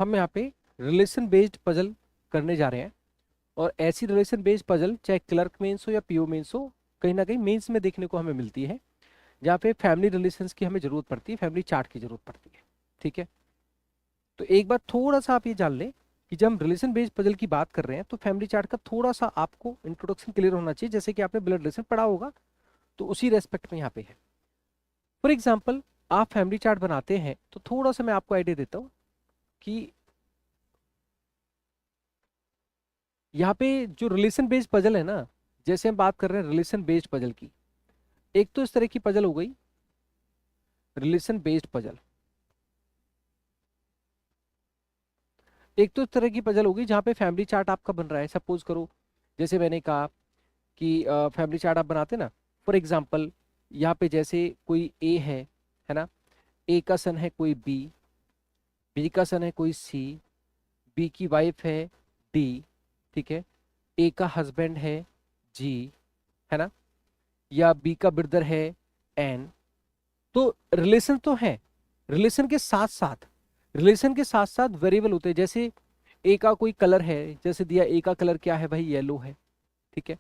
हम यहाँ पे रिलेशन बेस्ड पजल करने जा रहे हैं। और ऐसी रिलेशन बेस्ड पजल चाहे क्लर्क मेंस हो या पीओ मेंस हो, कहीं ना कहीं मेंस में देखने को हमें मिलती है, जहाँ पे फैमिली रिलेशंस की हमें जरूरत पड़ती है, फैमिली चार्ट की जरूरत पड़ती है। ठीक है, तो एक बार थोड़ा सा आप ये जान लें कि जब हम रिलेशन बेस्ड पजल की बात कर रहे हैं तो फैमिली चार्ट का थोड़ा सा आपको इंट्रोडक्शन क्लियर होना चाहिए, जैसे कि आपने ब्लड रिलेशन पढ़ा होगा, तो उसी रेस्पेक्ट में यहाँ पे है। फॉर एग्जाम्पल आप फैमिली चार्ट बनाते हैं तो थोड़ा सा मैं आपको आइडिया देता हूँ कि यहाँ पे जो रिलेशन बेस्ड पजल है ना, जैसे हम बात कर रहे हैं रिलेशन बेस्ड पजल की, एक तो इस तरह की पजल हो गई रिलेशन बेस्ड पजल, एक तो इस तरह की पजल होगी जहाँ पे फैमिली चार्ट आपका बन रहा है। सपोज करो जैसे मैंने कहा कि फैमिली चार्ट आप बनाते ना, फॉर एग्जाम्पल यहाँ पे जैसे कोई ए है ना, ए का सन है कोई बी, बी का सन है कोई सी, बी की वाइफ है डी, ठीक है, ए का हस्बैंड है जी, है ना, या बी का ब्रदर है एन। तो रिलेशन तो है, रिलेशन के साथ साथ वेरिएबल होते हैं। जैसे ए का कोई कलर है, जैसे दिया ए का कलर क्या है भाई, येलो है, ठीक है,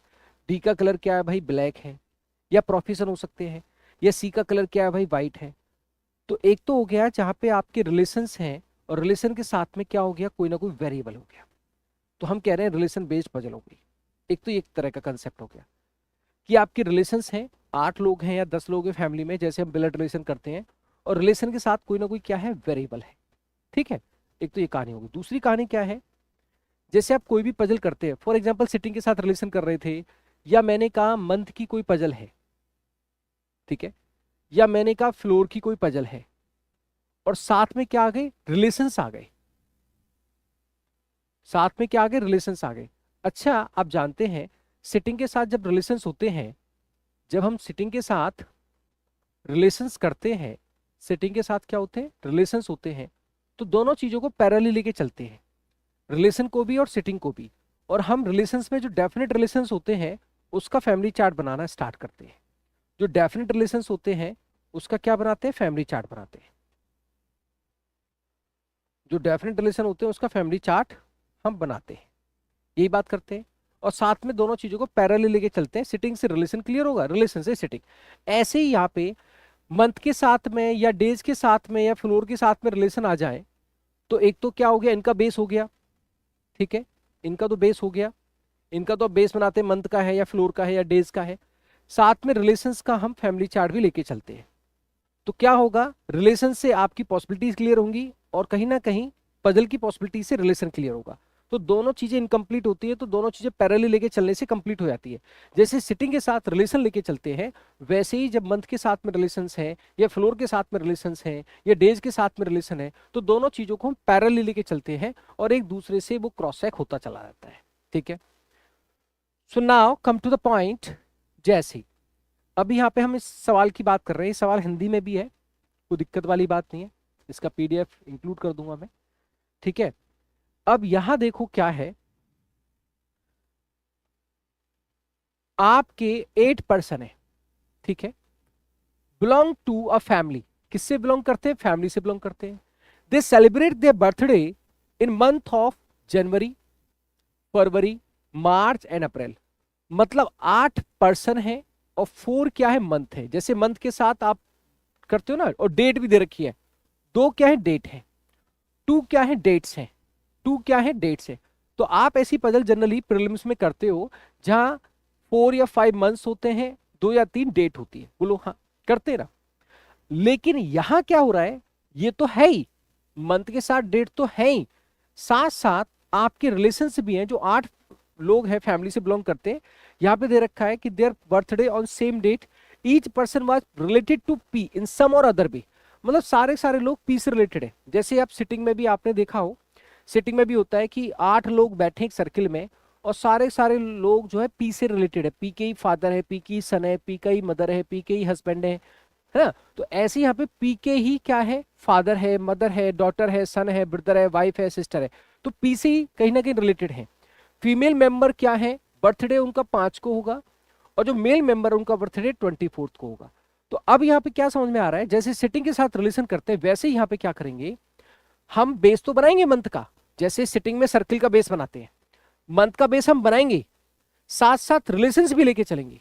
डी का कलर क्या है भाई, ब्लैक है, या प्रोफेशन हो सकते हैं, या सी का कलर क्या है भाई, वाइट है। तो एक तो हो गया जहां पे आपके रिलेशंस हैं और रिलेशन के साथ में क्या हो गया, कोई ना कोई वेरिएबल हो गया, तो हम कह रहे हैं रिलेशन बेस्ड पजल हो गई। एक तो एक तरह का कंसेप्ट हो गया कि आपके रिलेशंस हैं, 8 लोग हैं या 10 लोग हैं फैमिली में, जैसे हम ब्लड रिलेशन करते हैं, और रिलेशन के साथ कोई ना कोई क्या है, वेरिएबल है। ठीक है, एक तो ये कहानी होगी। दूसरी कहानी क्या है, जैसे आप कोई भी पजल करते हैं, फॉर एग्जाम्पल सिटिंग के साथ रिलेशन कर रहे थे, या मैंने कहा मंथ की कोई पजल है, ठीक है, या मैंने कहा फ्लोर की कोई पजल है, और साथ में क्या आ गए, रिलेशंस आ गए, साथ में क्या आ गए, रिलेशंस आ गए। अच्छा, आप जानते हैं सिटिंग के साथ जब रिलेशंस होते हैं, जब हम सिटिंग के साथ रिलेशंस करते हैं, सिटिंग के साथ क्या होते हैं, रिलेशंस होते हैं, तो दोनों चीजों को पैरेलली लेके चलते हैं, रिलेशन को भी और सिटिंग को भी। और हम रिलेशंस में जो डेफिनेट रिलेशंस होते हैं उसका फैमिली चार्ट बनाना स्टार्ट करते हैं, जो डेफिनेट रिलेशंस होते हैं उसका क्या बनाते हैं, फैमिली चार्ट बनाते हैं, जो डेफिनेट रिलेशन होते हैं उसका फैमिली चार्ट हम बनाते हैं, यही बात करते हैं। और साथ में दोनों चीजों को पैरेलल लेके चलते हैं, सिटिंग से रिलेशन क्लियर होगा, रिलेशन से सिटिंग। ऐसे ही यहाँ पे मंथ के साथ में या डेज के साथ में या फ्लोर के साथ में रिलेशन आ जाए, तो एक तो क्या हो गया, इनका बेस हो गया, ठीक है, इनका तो बेस हो गया, इनका तो बेस बनाते हैं, मंथ का है या फ्लोर का है या डेज का है, साथ में रिलेशंस का हम फैमिली चार्ट भी लेके चलते हैं। तो क्या होगा, रिलेशन से आपकी पॉसिबिलिटीज क्लियर होंगी और कहीं ना कहीं पजल की पॉसिबिलिटी से रिलेशन क्लियर होगा। तो दोनों चीजें इनकम्प्लीट होती है, तो दोनों चीजें पैरेलल लेके चलने से कंप्लीट हो जाती है। जैसे सिटिंग के साथ रिलेशन लेके चलते हैं, वैसे ही जब मंथ के साथ में रिलेशंस हैं या फ्लोर के साथ में रिलेशंस हैं या डेज के साथ में रिलेशन है, तो दोनों चीजों को हम पैरेलल लेके चलते हैं और एक दूसरे से वो क्रॉस चेक होता चला जाता है। ठीक है, so now come to the point. जैसे अभी यहाँ पे हम इस सवाल की बात कर रहे हैं, सवाल हिंदी में भी है, कोई दिक्कत वाली बात नहीं है, इसका पीडीएफ इंक्लूड कर दूंगा मैं। ठीक है, अब यहां देखो क्या है, आपके 8 पर्सन है, ठीक है, बिलोंग टू अ फैमिली, किससे बिलोंग करते हैं, फैमिली से बिलोंग करते हैं। दे celebrate their birthday in month of January, February, March and April. मतलब 8 पर्सन है और 4 क्या है, मंथ है। जैसे मंथ के साथ आप करते हो ना, और डेट भी दे रखी है, 2 क्या है, डेट है, 2 क्या है, डेट्स हैं, 2 क्या है, डेट्स है। तो आप ऐसी पजल जनरली प्रीलिम्स में करते हो जहां 4 या 5 मंथ्स होते हैं, 2 या 3 डेट होती है, बोलो हाँ, करते ना। लेकिन यहां क्या हो रहा है, ये तो है ही, मंथ के साथ डेट तो है ही, साथ साथ आपके रिलेशन से भी हैं, जो 8 लोग हैं फैमिली से बिलोंग करते हैं। यहां पे दे रखा है कि their birthday on same date, each person was related to P in some or other वे। मतलब सारे सारे लोग पी से रिलेटेड है। जैसे आप सिटिंग में भी आपने देखा हो, सिटिंग में भी होता है कि 8 लोग बैठे एक सर्किल में और सारे सारे लोग जो है पी से रिलेटेड है, पी के ही फादर है, पी की सन है, पी का ही मदर है, पी के ही हस्बैंड है ना। तो ऐसे यहाँ पे पी के ही क्या है, फादर है, मदर है, डॉटर है, सन है, ब्रदर है, वाइफ है, सिस्टर है, तो पी से ही कहीं ना कहीं रिलेटेड है। फीमेल मेंबर क्या है, बर्थडे उनका 5 को होगा, और जो मेल मेंबर उनका बर्थडे 24 को होगा। तो अब यहाँ पे क्या समझ में आ रहा है, जैसे सिटिंग के साथ रिलेशन करते हैं वैसे ही यहाँ पे क्या करेंगे, हम बेस तो बनाएंगे मंथ का, जैसे सिटिंग में सर्किल का बेस बनाते हैं, मंथ का बेस हम बनाएंगे, साथ साथ रिलेशंस भी लेके चलेंगे,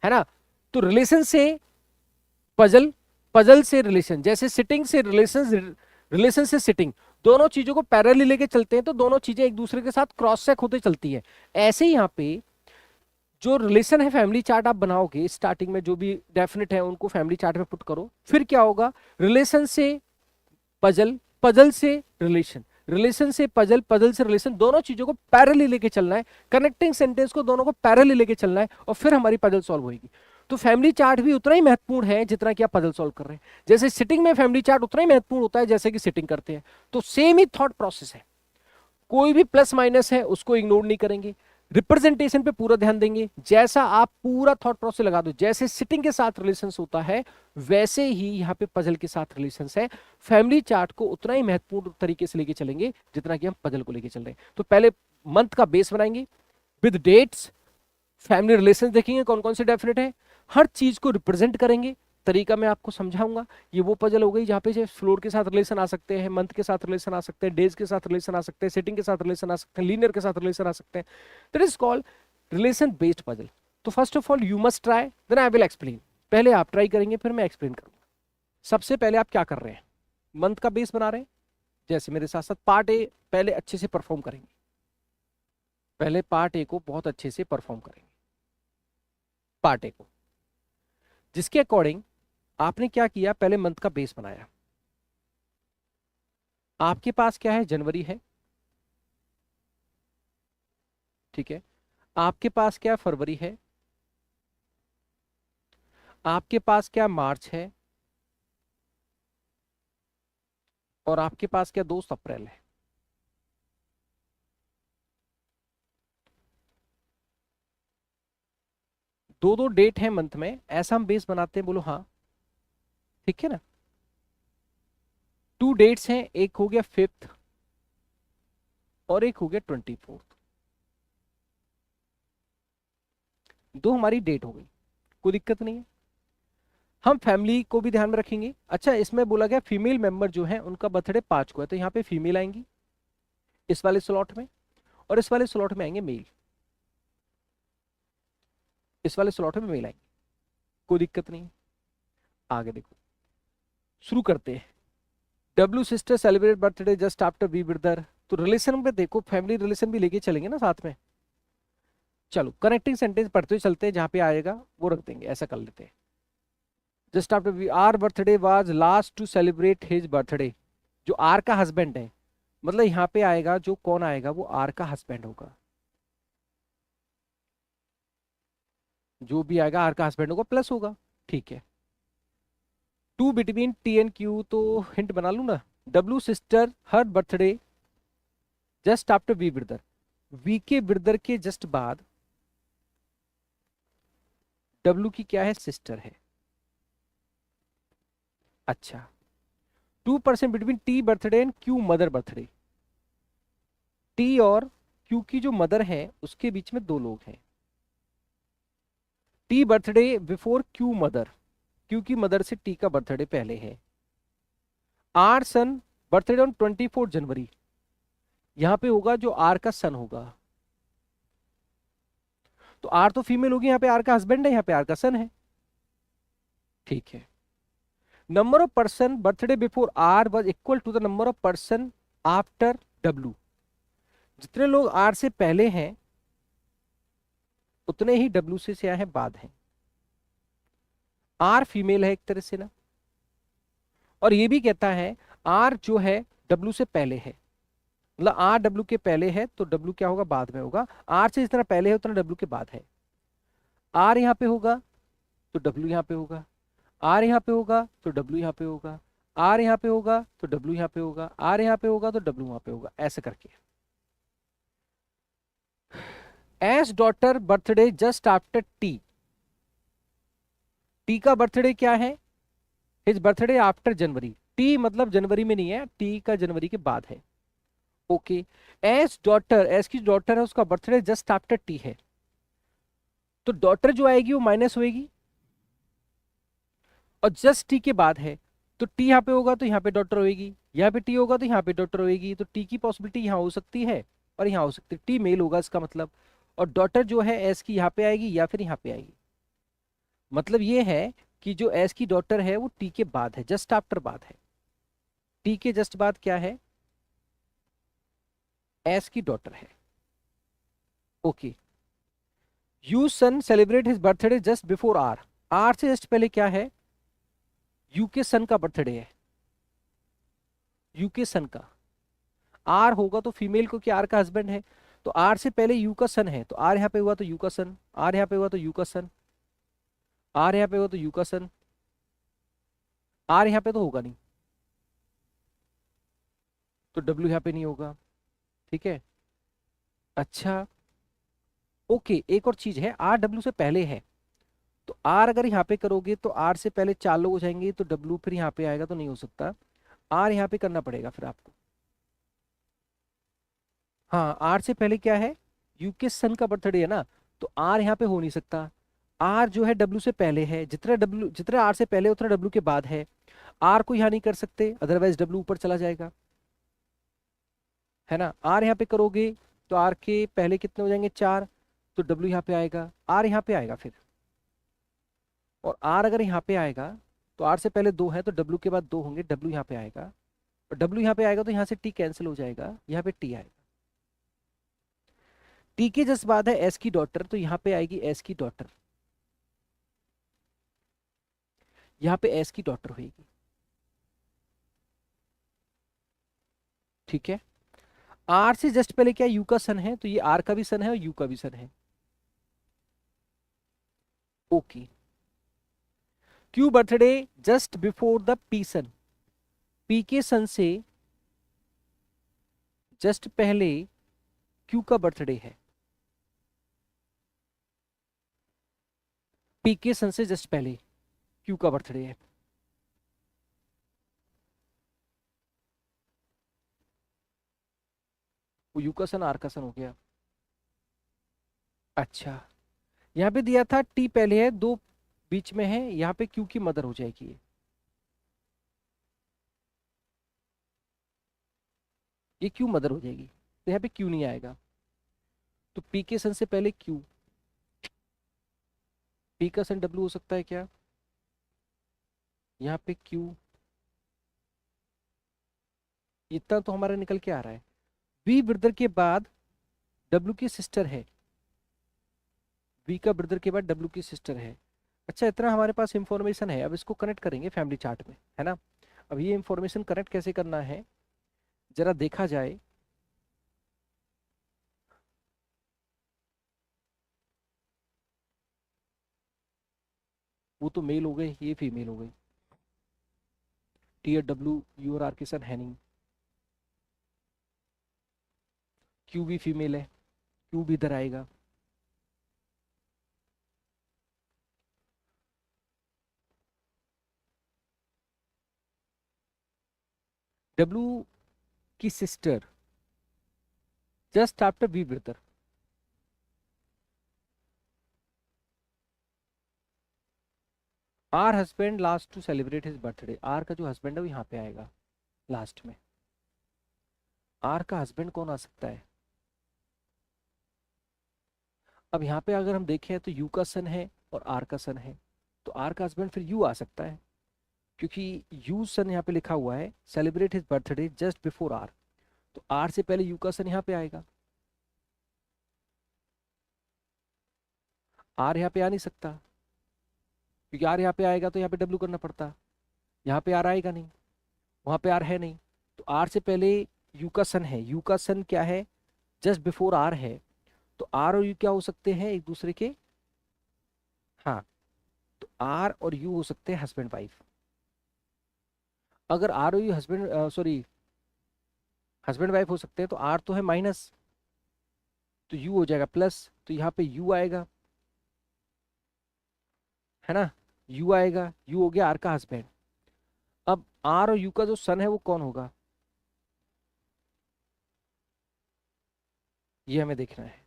है ना। तो रिलेशन से पजल, पजल से रिलेशन, जैसे सिटिंग से रिलेशन, रिलेशन से सिटिंग, दोनों चीजों को पैरेलली लेके चलते हैं तो दोनों चीजें एक दूसरे के साथ क्रॉस सेक होते चलती है। ऐसे ही यहाँ पे जो रिलेशन है, फैमिली चार्ट आप बनाओगे, स्टार्टिंग में जो भी डेफिनेट है उनको फैमिली चार्ट में पुट करो, फिर क्या होगा, रिलेशन से पजल, पजल से रिलेशन, रिलेशन से पजल, पजल से रिलेशन, दोनों चीजों को पैरेलली लेके चलना है, कनेक्टिंग सेंटेंस को दोनों को पैरेलली लेके चलना है, और फिर हमारी पजल सॉल्व होगी। तो फैमिली चार्ट भी उतना ही महत्वपूर्ण है जितना कि आप पजल सॉल्व कर रहे हैं। जैसे सिटिंग में फैमिली चार्ट उतना ही महत्वपूर्ण होता है जैसे कि सिटिंग करते हैं। तो सेम ही थॉट प्रोसेस है, कोई भी प्लस माइनस है उसको इग्नोर नहीं करेंगे, रिप्रेजेंटेशन पे पूरा ध्यान देंगे। जैसा आप पूरा थॉट प्रोसेस लगा दो, जैसे सिटिंग के साथ रिलेशंस होता है वैसे ही यहाँ पे पजल के साथ रिलेशंस है। फैमिली चार्ट को उतना ही महत्वपूर्ण तरीके से लेके चलेंगे जितना कि हम पजल को लेके चल रहे हैं। तो पहले मंथ का बेस बनाएंगे विद डेट्स, फैमिली रिलेशंस देखेंगे कौन कौन से डेफिनेट है, हर चीज को रिप्रेजेंट करेंगे, तरीका मैं आपको समझाऊंगा। ये वो पजल हो गई जहां पे फ्लोर के साथ रिलेशन आ सकते हैं, मंथ के साथ रिलेशन आ सकते हैं, डेज के साथ रिलेशन आ सकते हैं, सेटिंग के साथ रिलेशन आ सकते हैं, लीनियर के साथ रिलेशन आ सकते हैं। That is called relation based puzzle. तो first of all you must try, then I will explain. पहले आप ट्राई करेंगे फिर मैं एक्सप्लेन करूंगा। सबसे पहले आप क्या कर रहे हैं, मंथ का बेस बना रहे हैं, जैसे मेरे साथ साथ पार्ट ए पहले अच्छे से परफॉर्म करेंगे, पहले पार्ट ए को बहुत अच्छे से परफॉर्म करेंगे, पार्ट ए को, जिसके अकॉर्डिंग आपने क्या किया, पहले मंथ का बेस बनाया। आपके पास क्या है, जनवरी है, ठीक है, आपके पास क्या फरवरी है, आपके पास क्या मार्च है, और आपके पास क्या 2 अप्रैल है। दो दो डेट है मंथ में, ऐसा हम बेस बनाते हैं, बोलो हाँ, ठीक है ना। 2 डेट्स हैं, एक हो गया 5th और एक हो गया 24th, दो हमारी डेट हो गई, कोई दिक्कत नहीं है। हम फैमिली को भी ध्यान में रखेंगे। अच्छा, इसमें बोला गया फीमेल मेंबर जो है उनका बर्थडे 5 को है, तो यहाँ पे फीमेल आएंगी इस वाले स्लॉट में, और इस वाले स्लॉट में आएंगे मेल, इस वाले स्लॉट में मेल आएंगे, कोई दिक्कत नहीं है। आगे देखो, शुरू करते हैं। W sister celebrate birthday just after V brother. तो रिलेशन में देखो, फैमिली रिलेशन भी लेके चलेंगे ना साथ में। चलो कनेक्टिंग सेंटेंस पढ़ते हुए चलते हैं, जहां पे आएगा वो रख देंगे, ऐसा कर लेते हैं। Just after V, R birthday was last to celebrate his birthday. जो आर का हस्बैंड है, मतलब यहाँ पे आएगा जो कौन आएगा, वो आर का हस्बैंड होगा, जो भी आएगा आर का हस्बैंड होगा, प्लस होगा, ठीक है। Two between T and Q, तो हिंट बना लू ना, W sister her birthday just after V brother, V के ब्रदर के जस्ट बाद डब्ल्यू की क्या है, सिस्टर है। अच्छा, 2% between T birthday and Q mother birthday, T और क्यू की जो मदर है उसके बीच में 2 लोग हैं। T birthday before Q mother, Q की मदर से टी का बर्थडे पहले है। आर सन बर्थडे ऑन 24 जनवरी, यहां पे होगा जो आर का सन होगा, तो आर तो फीमेल होगी, यहाँ पे आर का हस्बैंड है, यहाँ पे आर का सन है, ठीक है। Number of person birthday before R was equal to the number of person after W, जितने लोग आर से पहले हैं उतने ही डब्ल्यू से आए हैं बाद हैं। आर फीमेल है एक तरह से ना, और ये भी कहता है आर जो है डब्ल्यू से पहले है, मतलब आर डब्ल्यू के पहले है तो डब्ल्यू क्या होगा, बाद में होगा। आर से जितना पहले है उतना डब्ल्यू के बाद है। आर यहाँ पे होगा तो डब्ल्यू यहाँ पे होगा, आर यहाँ पे होगा तो डब्ल्यू यहाँ पे होगा, आर यहाँ पे होगा तो डब्ल्यू यहाँ पे होगा, आर यहाँ पे होगा तो डब्ल्यू वहां पे होगा, ऐसे करके। S daughter birthday just after T, T का बर्थडे क्या है, हिज बर्थडे आफ्टर जनवरी, टी मतलब जनवरी में नहीं है, टी का जनवरी के बाद है, ओके। एस डॉटर, एस की डॉटर है उसका बर्थडे जस्ट आफ्टर टी है, तो डॉटर जो आएगी वो माइनस होएगी, और जस्ट टी के बाद है तो टी यहाँ पे होगा तो यहाँ पे डॉटर होएगी, यहाँ पे टी होगा तो यहाँ पे डॉटर होगी, तो टी की पॉसिबिलिटी यहाँ हो सकती है और यहाँ हो सकती है, टी मेल होगा इसका मतलब। और डॉटर जो है एस की यहाँ पे आएगी या फिर यहाँ पे आएगी। मतलब ये है कि जो एस की डॉटर है वो टी के बाद है, जस्ट आफ्टर बाद है। टी के जस्ट बाद क्या है, एस की डॉटर है। Okay. U son celebrate his birthday just before R. R से जस्ट पहले क्या है, यू के सन का बर्थडे है, यू के सन का। आर होगा तो फीमेल को, कि आर का हस्बैंड है, तो आर से पहले यू का सन है, तो आर यहाँ पे हुआ तो यू का सन, आर यहाँ पे हुआ तो यू का सन, आर यहाँ पे हुआ तो यू का सन, आर यहाँ पे तो होगा नहीं, तो डब्ल्यू यहाँ पे नहीं होगा। ठीक है। अच्छा। ओके, एक और चीज है, आर डब्ल्यू से पहले है, तो आर अगर यहाँ पे करोगे तो आर से पहले 4 लोग हो जाएंगे, तो डब्ल्यू फिर यहाँ पे आएगा तो नहीं हो सकता, आर यहाँ पे करना पड़ेगा फिर आपको। हाँ, आर से पहले क्या है, यू के सन का बर्थडे है ना, तो आर यहाँ पे हो नहीं सकता। आर जो है डब्ल्यू से पहले है, जितना आर से पहले उतना डब्ल्यू के बाद है। आर को यहाँ नहीं कर सकते, अदरवाइज डब्ल्यू ऊपर चला जाएगा, है ना। आर यहाँ पे करोगे तो आर के पहले कितने हो जाएंगे, 4, तो डब्ल्यू यहाँ पे आएगा, आर यहाँ पे आएगा फिर। और आर अगर यहाँ पे आएगा तो आर से पहले 2 है, तो डब्ल्यू के बाद 2 होंगे, डब्ल्यू यहाँ पे आएगा, और डब्ल्यू यहाँ पे आएगा तो यहाँ से टी कैंसिल हो जाएगा, यहाँ पे टी आएगा। टी के जस्ट बाद है एस की डॉटर, तो यहाँ पे आएगी एस की डॉटर, यहाँ पे एस की डॉटर होगी। ठीक है। आर से जस्ट पहले क्या, यू का सन है, तो ये आर का भी सन है और यू का भी सन है। Okay. Q birthday just before the P son. P के सन से जस्ट पहले क्यू का बर्थडे है, पी के सन से जस्ट पहले क्यू का बर्थडे है। वो यू का सन आर का सन हो गया। अच्छा, यहाँ पे दिया था टी पहले है, 2 बीच में है, यहाँ पे क्यू की मदर हो जाएगी ये क्यू मदर हो जाएगी, तो यहाँ पे क्यू नहीं आएगा, तो पी के सन से पहले क्यू, पी का सन डब्ल्यू हो सकता है क्या, यहाँ पे क्यू, इतना तो हमारा निकल के आ रहा है। वी ब्रदर के बाद डब्ल्यू की सिस्टर है, वी का ब्रदर के बाद डब्ल्यू की सिस्टर है। अच्छा, इतना हमारे पास इंफॉर्मेशन है, अब इसको कनेक्ट करेंगे फैमिली चार्ट में, है ना। अब ये इंफॉर्मेशन कनेक्ट कैसे करना है जरा देखा जाए। वो तो मेल हो गए, ये फीमेल हो गई, टी और डब्ल्यू यू और आर के साथ है नहीं, क्यू भी फीमेल है, क्यू भी इधर आएगा। डब्ल्यू की sister just after V brother, R husband last to celebrate his birthday. R का जो हस्बैंड है वो यहाँ पे आएगा लास्ट में। आर का हस्बैंड कौन आ सकता है, अब यहाँ पे अगर हम देखें तो यू का सन है और आर का सन है, तो आर का हस्बैंड फिर यू आ सकता है, क्योंकि यू सन यहाँ पे लिखा हुआ है celebrate his birthday just before R, तो आर से पहले यू का सन यहाँ पे आएगा। आर यहाँ पे आ नहीं सकता, क्योंकि आर यहाँ पे आएगा तो यहाँ पे डब्ल्यू करना पड़ता, यहाँ पे आर आएगा नहीं, वहां पे आर है नहीं, तो आर से पहले यू का सन है, यू का सन क्या है, जस्ट बिफोर आर है, तो आर और यू क्या हो सकते हैं एक दूसरे के, हाँ, तो आर और यू हो सकते हैं हस्बैंड वाइफ। अगर आर और you husband sorry husband wife हो सकते हैं, तो आर तो है माइनस, तो यू हो जाएगा प्लस, तो यहाँ पे यू आएगा, है ना, यू आएगा, यू हो गया आर का हस्बैंड। अब आर और यू का जो सन है वो कौन होगा, ये हमें देखना है।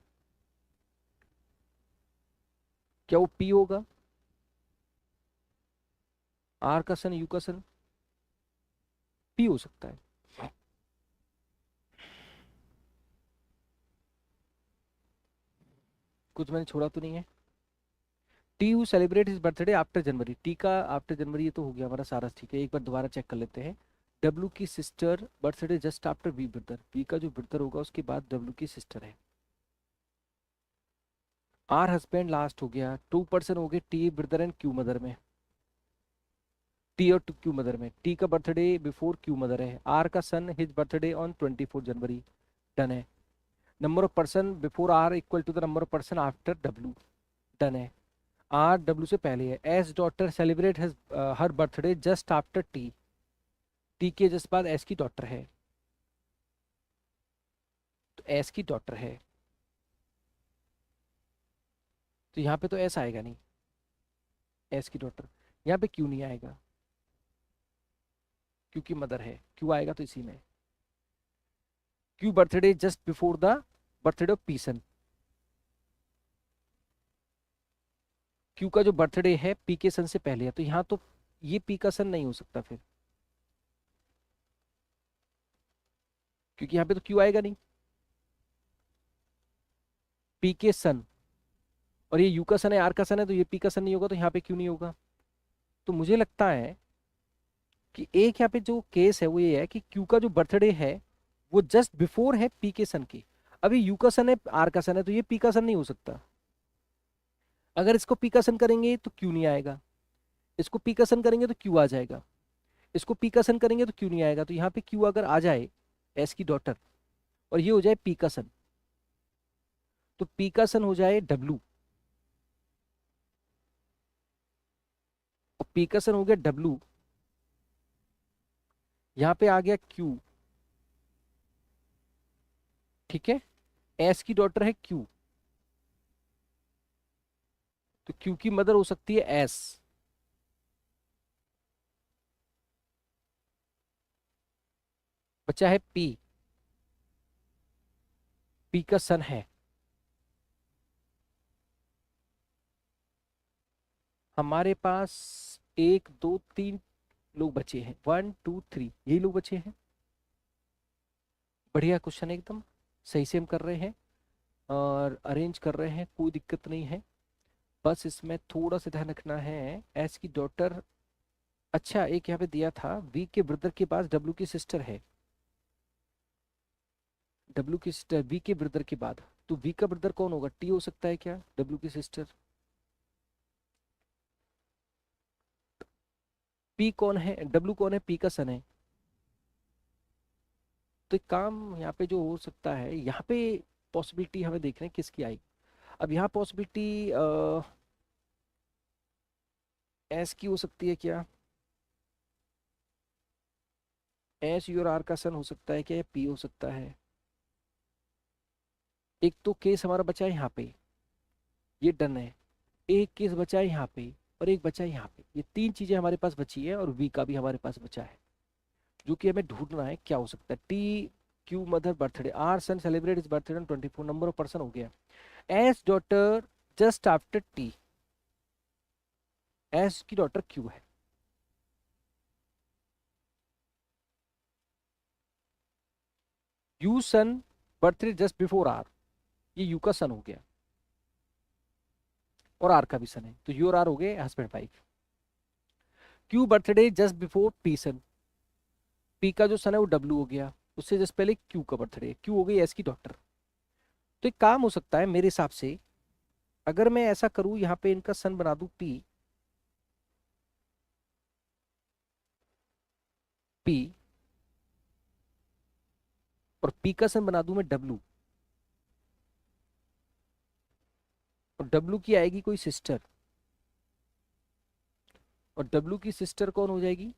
क्या वो पी होगा, आर का सन यू का सन, पी हो सकता है, कुछ मैंने छोड़ा तो नहीं है? T who celebrate his birthday after January, T का आफ्टर जनवरी, ये तो हो गया हमारा सारा, ठीक है। एक बार दोबारा चेक कर लेते हैं। डब्लू की sister birthday just after V brother, V का जो ब्रदर होगा उसके बाद डब्लू की सिस्टर है। आर हस्बैंड लास्ट हो गया, 2% हो गए T brother and Q mother में, टी और क्यू मदर में। टी का बर्थडे बिफोर क्यू मदर है। आर का son his birthday on 24 January, done है। Number of person before R equal to the number of person after W, done है। R W से पहले है। S daughter celebrate her birthday just after T, T के just बाद S की daughter है, तो एस की डॉटर है, तो यहाँ पे तो एस आएगा नहीं, एस की डॉटर। यहाँ पे क्यों नहीं आएगा क्योंकि मदर है, क्यों आएगा तो इसी में। Q birthday just before the birthday of P son, Q का जो बर्थडे है पी के सन से पहले है, तो यहाँ तो ये पी का सन नहीं हो सकता फिर, क्योंकि यहाँ पे तो क्यू आएगा नहीं, पी के सन, और ये यू का सन है, आर का सन है, तो ये पी का सन नहीं होगा, तो यहाँ पे क्यों नहीं होगा। तो मुझे लगता है कि एक यहाँ पे जो केस है वो ये है कि क्यू का जो बर्थडे है वो जस्ट बिफोर है पी के सन के। अभी यू का सन है, आर का सन है, तो ये पी का सन नहीं हो सकता। अगर इसको पी का सन करेंगे तो क्यू नहीं आएगा, इसको पी का सन करेंगे तो क्यू आ जाएगा, इसको पी का सन करेंगे तो क्यू नहीं आएगा। तो यहाँ पे क्यू अगर आ जाए एस की डॉटर और ये हो जाए पी का सन, तो पी का सन हो जाए डब्लू, और पी का सन हो गया डब्लू, यहाँ पे आ गया क्यू, ठीक है। एस की डॉटर है क्यू, तो क्यू की मदर हो सकती है एस, बचा है पी, पी का सन है। हमारे पास एक दो तीन लोग बचे हैं, 1 2 3, यही लोग बचे हैं। बढ़िया क्वेश्चन, एकदम सही से हम कर रहे हैं और अरेंज कर रहे हैं, कोई दिक्कत नहीं है। बस इसमें थोड़ा सा ध्यान रखना है। एस की डॉटर, अच्छा एक यहाँ पे दिया था वी के ब्रदर के पास डब्ल्यू की सिस्टर है, डब्ल्यू की सिस्टर वी के ब्रदर के बाद, तो वी का ब्रदर कौन होगा, टी हो सकता है क्या, डब्ल्यू की सिस्टर। पी कौन है, डब्ल्यू कौन है, पी का सन है। तो एक काम यहाँ पे जो हो सकता है, यहाँ पे पॉसिबिलिटी हमें देख रहे हैं किसकी आई। अब यहाँ पॉसिबिलिटी एस की हो सकती है क्या, एस यू और आर का सन हो सकता है क्या, या पी हो सकता है। एक तो केस हमारा बचा है यहाँ पे, ये डन है। एक केस बचा है यहाँ पे और एक बचा है यहाँ पे, ये तीन चीजें हमारे पास बची है, और वी का भी हमारे पास बचा है, जो कि हमें ढूंढना है क्या हो सकता है। T Q mother birthday, R son celebrate his birthday on 24, number of person हो गया। S daughter just after T, S की डॉटर क्यू है। U son birthday just before R, ये यू का सन हो गया और आर का भी सन है, तो यू और आर हो गए husband wife. Q birthday just before P son, P का जो सन है वो डब्ल्यू हो गया, उससे जस्ट पहले क्यू का बर्थडे, क्यू हो गई एस की डॉटर। तो एक काम हो सकता है मेरे हिसाब से, अगर मैं ऐसा करूं यहाँ पे इनका सन बना दूं पी, पी और पी का सन बना दूं मैं डब्ल्यू, और डब्ल्यू की आएगी कोई सिस्टर, और डब्ल्यू की सिस्टर कौन हो जाएगी,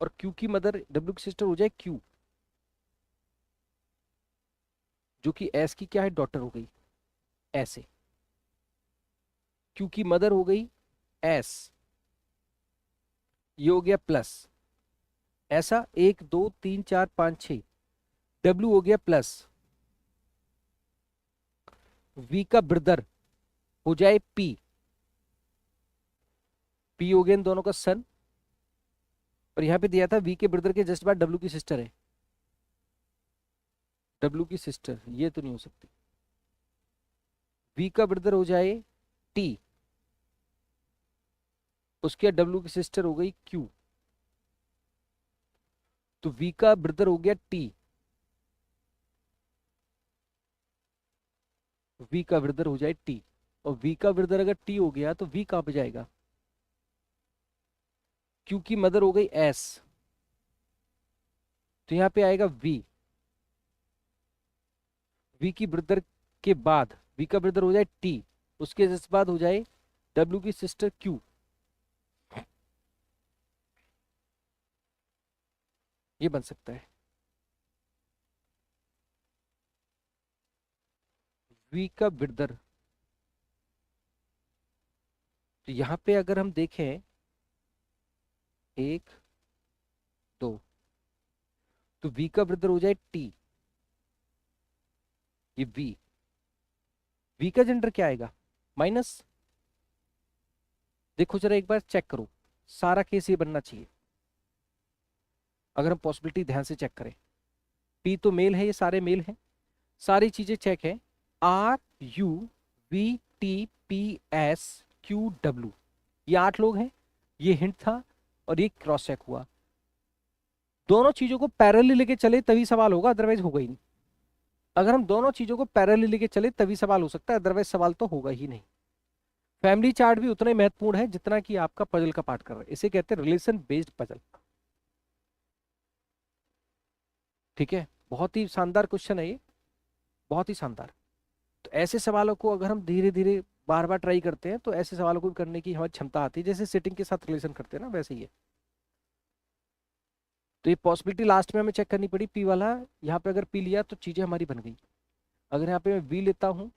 और क्यू की मदर डब्ल्यू की सिस्टर हो जाए क्यू, जो कि एस की क्या है, डॉटर हो गई, ऐसे। क्यू की मदर हो गई एस, ये हो गया प्लस, ऐसा 1 2 3 4 5 6, डब्ल्यू हो गया प्लस, वी का ब्रदर हो जाए पी, पी हो गया इन दोनों का सन, और यहां पे दिया था वी के ब्रदर के जस्ट बाद डब्ल्यू की सिस्टर है, डब्लू की सिस्टर, ये तो नहीं हो सकती। वी का ब्रदर हो जाए टी, उसके बाद डब्लू की सिस्टर हो गई क्यू, तो वी का ब्रदर हो गया टी, वी का ब्रदर हो जाए टी, और वी का ब्रदर अगर टी हो गया तो वी कहां पे जाएगा, क्यू की मदर हो गई एस, तो यहां पे आएगा वी, वी की ब्रदर के बाद वी का ब्रदर हो जाए टी, उसके जस्ट बाद हो जाए डब्ल्यू की सिस्टर क्यू, ये बन सकता है। वी का ब्रदर, तो यहां पे अगर हम देखें 1 2, तो वी का ब्रदर हो जाए टी, ये वी, वी का जेंडर क्या आएगा माइनस। देखो जरा एक बार चेक करो, सारा केस ये बनना चाहिए अगर हम पॉसिबिलिटी ध्यान से चेक करें। टी तो मेल है, ये सारे मेल हैं, सारी चीजें चेक है। R U V T P S Q W, ये 8 लोग हैं, ये हिंट था और ये क्रॉस चेक हुआ। दोनों चीजों को पैरेलली लेके चले तभी सवाल होगा, अदरवाइज होगा ही नहीं। अगर हम दोनों चीजों को पैरेलली लेके चले तभी सवाल हो सकता है, अदरवाइज सवाल तो होगा ही नहीं। फैमिली चार्ट भी उतना ही महत्वपूर्ण है जितना कि आपका पजल का पार्ट कर रहा है, इसे कहते हैं रिलेशन बेस्ड पजल। ठीक है, बहुत ही शानदार क्वेश्चन है ये, बहुत ही शानदार। तो ऐसे सवालों को अगर हम धीरे धीरे बार बार ट्राई करते हैं तो ऐसे सवालों को करने की हमारी क्षमता आती है, जैसे सिटिंग के साथ रिलेशन करते हैं ना, वैसे ही है। तो ये पॉसिबिलिटी लास्ट में हमें चेक करनी पड़ी, पी वाला, यहाँ पे अगर पी लिया तो चीजें हमारी बन गई। अगर यहाँ पे मैं वी लेता हूँ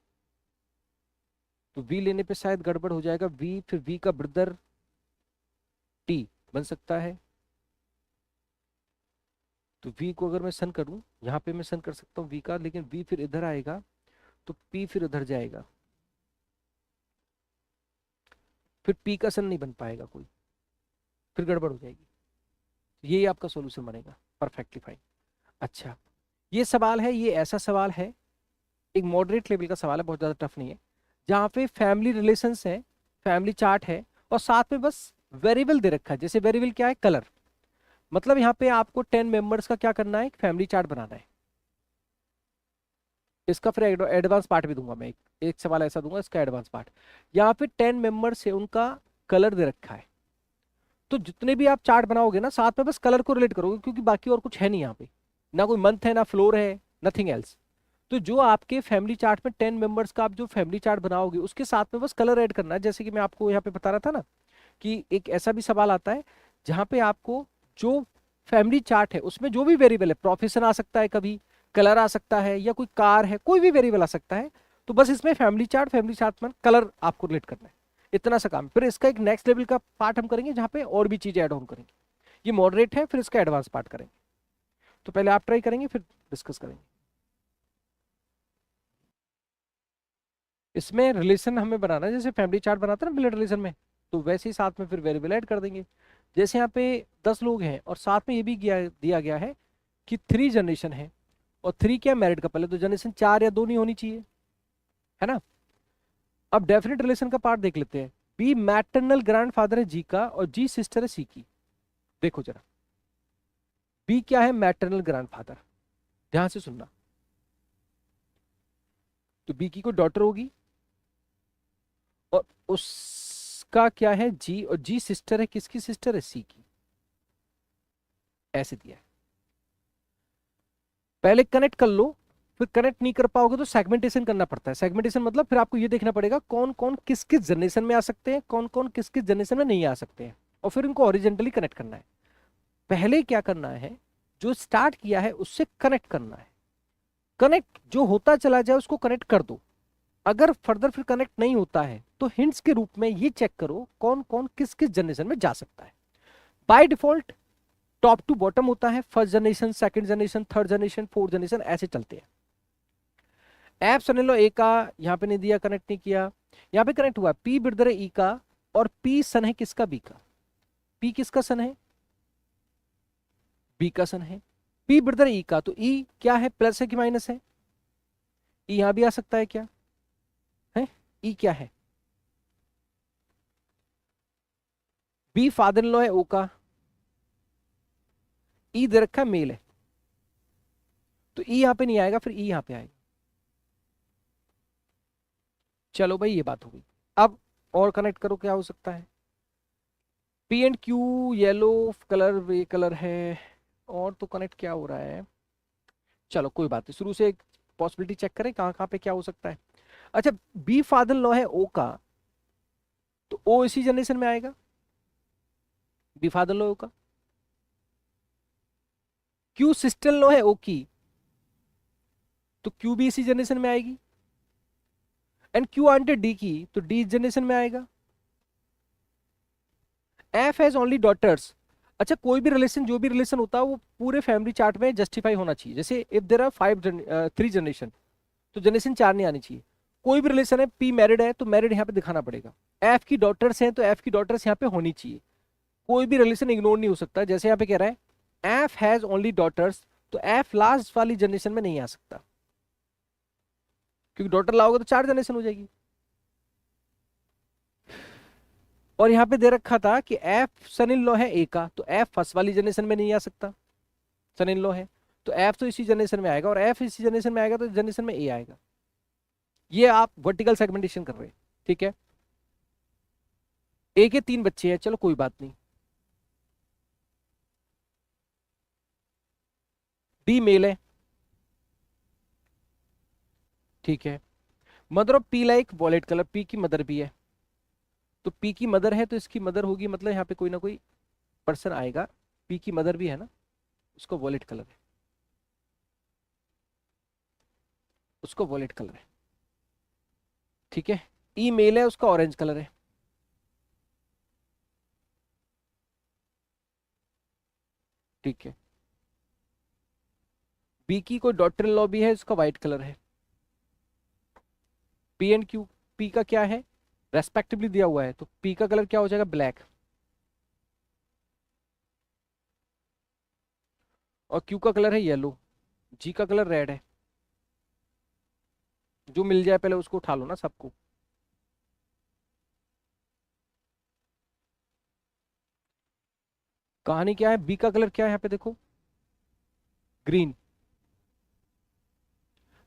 तो वी लेने पे शायद गड़बड़ हो जाएगा, वी फिर वी का ब्रदर टी बन सकता है। तो वी को अगर मैं सन करूं, यहाँ पे मैं सन कर सकता हूँ वी का, लेकिन वी फिर इधर आएगा तो पी फिर उधर जाएगा, फिर पी का सन नहीं बन पाएगा कोई, फिर गड़बड़ हो जाएगी। ये आपका सॉल्यूशन बनेगा, परफेक्टली फाइन। अच्छा, ये सवाल है, ये ऐसा सवाल है, एक मॉडरेट लेवल का सवाल है, बहुत ज्यादा टफ नहीं है, जहाँ पे फैमिली रिलेशंस है, फैमिली चार्ट है, और साथ में बस वेरिएबल दे रखा है। जैसे वेरिएबल क्या है, कलर, मतलब यहाँ पे आपको 10 मेंबर्स का क्या करना है, एक फैमिली चार्ट बनाना है। इसका फिर एडवांस पार्ट भी दूंगा मैं, एक सवाल ऐसा दूंगा इसका एडवांस पार्ट। यहाँ पे 10 मेंबर्स है, उनका कलर दे रखा है, तो जितने भी आप चार्ट बनाओगे ना, साथ में बस कलर को रिलेट करोगे, क्योंकि बाकी और कुछ है नहीं यहाँ पे, ना कोई मंथ है, ना फ्लोर है, नथिंग एल्स। तो जो आपके फैमिली चार्ट में 10 मेंबर्स का आप जो फैमिली चार्ट बनाओगे उसके साथ में बस कलर ऐड करना है। जैसे कि मैं आपको यहाँ पे बता रहा था ना कि एक ऐसा भी सवाल आता है जहाँ पे आपको जो फैमिली चार्ट है उसमें जो भी वेरिएबल है, प्रोफेशन आ सकता है, कभी कलर आ सकता है, या कोई कार है, कोई भी वेरिएबल आ सकता है, तो बस इसमें फैमिली चार्ट में कलर आपको रिलेट करना है, इतना सा काम। फिर इसका एक नेक्स्ट लेवल का पार्ट हम करेंगे जहाँ पे और भी चीजें ऐड ऑन करेंगे। ये मॉडरेट है, फिर इसका एडवांस पार्ट करेंगे। तो पहले आप ट्राई करेंगे, फिर डिस्कस करेंगे। इसमें रिलेशन हमें बनाना है, जैसे फैमिली चार्ट बनाते हैं ना ब्लड रिलेशन में, तो वैसे ही साथ में फिर वेरिएबल ऐड कर देंगे। जैसे यहाँ पे 10 लोग हैं और साथ में ये भी दिया गया है कि 3 जनरेशन है, और 3 क्या मैरिड कपल है, तो जनरेशन 4 या 2 नहीं होनी चाहिए, है ना। अब डेफिनेट रिलेशन का पार्ट देख लेते हैं। बी मैटरनल ग्रैंडफादर है जी का, और जी सिस्टर है सी की। देखो जरा, बी क्या है, मैटरनल ग्रैंडफादर, ध्यान से सुनना। तो बी की कोई डॉटर होगी, और उसका क्या है जी, और जी सिस्टर है, किसकी सिस्टर है, सी की। ऐसे दिया है, पहले कनेक्ट कर लो, फिर कनेक्ट नहीं कर पाओगे तो सेगमेंटेशन करना पड़ता है। सेगमेंटेशन मतलब फिर आपको ये देखना पड़ेगा कौन कौन किस किस जनरेशन में आ सकते हैं, कौन कौन किस किस जनरेशन में नहीं आ सकते हैं, और फिर इनको ओरिजेंटली कनेक्ट करना है। पहले क्या करना है, जो स्टार्ट किया है उससे कनेक्ट करना है, कनेक्ट जो होता चला जाए उसको कनेक्ट कर दो। अगर फर्दर फिर कनेक्ट नहीं होता है तो हिंट्स के रूप में ये चेक करो कौन कौन किस किस जनरेशन में जा सकता है। By default top to bottom होता है, first generation, second generation, third generation, fourth generation, ऐसे चलते हैं। एप समझ लो, ए का यहाँ पे नहीं दिया, कनेक्ट नहीं किया, यहाँ पे कनेक्ट हुआ, पी ब्रदर है ई का, और पी सन है किसका, बी का। पी किसका सन है, बी का सन है, पी ब्रदर ई का, तो ई क्या है, प्लस है कि माइनस है? ई यहां भी आ सकता है क्या है? ई क्या है? बी फादर इन लॉ है ओ का, ई दे रखा मेल है, तो ई यहां पे नहीं आएगा, फिर ई यहां पे आएगा। चलो भाई ये बात हो गई। अब और कनेक्ट करो, क्या हो सकता है? P and Q yellow colour, ये कलर है, और तो कनेक्ट क्या हो रहा है? चलो कोई बात नहीं, शुरू से एक पॉसिबिलिटी चेक करें कहाँ कहाँ पे क्या हो सकता है। अच्छा, बी फादर लॉ है ओ का, तो ओ इसी जनरेशन में आएगा, बी फादर लॉ ओ का। क्यू सिस्टर लॉ है ओ की, तो क्यू भी इसी जनरेशन में आएगी। एंड क्यू आंट डी की, तो डी इस जनरेशन में आएगा। F has only daughters. अच्छा, कोई भी रिलेशन, जो भी रिलेशन होता है वो पूरे फैमिली चार्ट में जस्टिफाई होना चाहिए। जैसे इफ देयर आर 3 जनरेशन, तो जनरेशन 4 नहीं आनी चाहिए। कोई भी रिलेशन है, पी मैरिड है तो मैरिड यहाँ पे दिखाना पड़ेगा। एफ की डॉटर्स हैं तो एफ की डॉटर्स यहाँ पे होनी चाहिए। कोई भी रिलेशन इग्नोर नहीं हो सकता। जैसे यहाँ पे कह रहा है एफ हैज ओनली डॉटर्स, तो एफ लास्ट वाली जनरेशन में नहीं आ सकता, क्योंकि डॉटर लाओगे तो 4 जनरेशन हो जाएगी। और यहाँ पे दे रखा था कि एफ सन इन लॉ है ए का, तो एफ फर्स्ट वाली जनरेशन में नहीं आ सकता, सन इन लॉ है, तो एफ तो इसी जनरेशन में आएगा, और एफ इसी जनरेशन में आएगा तो जनरेशन में ए आएगा। ये आप वर्टिकल सेगमेंटेशन कर रहे हैं, ठीक है। ए के 3 बच्चे हैं, चलो कोई बात नहीं। डी मेल है, ठीक है। Mother of P like violet colour, P की मदर भी है, तो पी की मदर है तो इसकी मदर होगी, मतलब यहाँ पे कोई ना कोई पर्सन आएगा। पी की मदर भी है ना, उसको वॉलेट कलर है, उसको वॉलेट कलर है, ठीक है। ई मेल है, उसका ऑरेंज कलर है, ठीक है। बी की कोई डॉटर इन लॉ भी है, उसका व्हाइट कलर है। पी एंड क्यू, पी का क्या है, रेस्पेक्टिवली दिया हुआ है, तो पी का कलर क्या हो जाएगा, ब्लैक, और क्यू का कलर है येलो, जी का कलर रेड है। जो मिल जाए पहले उसको उठा लो ना सबको। कहानी क्या है, बी का कलर क्या है यहाँ पे देखो, ग्रीन।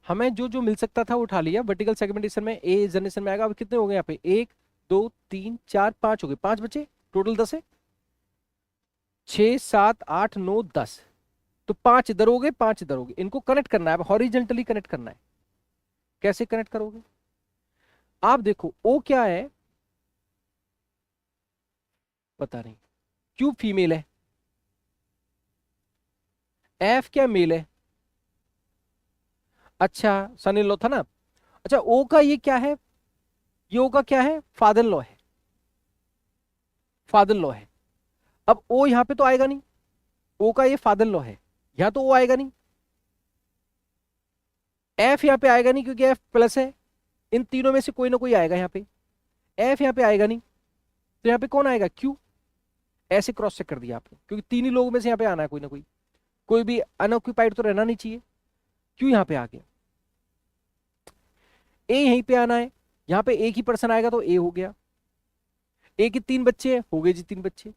हमें जो जो मिल सकता था वो उठा लिया। वर्टिकल सेगमेंटेशन में ए जनरेशन में आएगा। अब कितने हो गए यहाँ पे, 1 2 3 4 5 हो गए, 5 बचे, टोटल 10 है। 6 7 8 9 10, तो 5 इधर हो गए, 5 इधर हो गए। इनको कनेक्ट करना है, अब हॉरिजेंटली कनेक्ट करना है। कैसे कनेक्ट करोगे? आप देखो ओ क्या है, पता नहीं। क्यू फीमेल है, एफ क्या मेल है, अच्छा सन इन लॉ था ना। अच्छा ओ का ये क्या है, ये ओ का क्या है, फादर लॉ है, फादर लॉ है। अब ओ यहां पे तो आएगा नहीं, ओ का ये फादर लॉ है, यहां तो ओ आएगा नहीं। एफ यहां पे आएगा नहीं क्योंकि एफ प्लस है, इन तीनों में से कोई ना कोई आएगा यहाँ पे। एफ यहाँ पे आएगा नहीं, तो यहाँ पे कौन आएगा, क्यू। ऐसे क्रॉस चेक कर दिया आपने, क्योंकि तीन ही लोगों में से यहाँ पे आना है कोई ना कोई, कोई भी अनऑक्यूपाइड तो रहना नहीं चाहिए। क्यू यहाँ पे आ गया, ए यहीं पे आना है, यहाँ पे एक ही पर्सन आएगा तो ए हो गया। ए के 3 बच्चे हो गए जी, 3 बच्चे।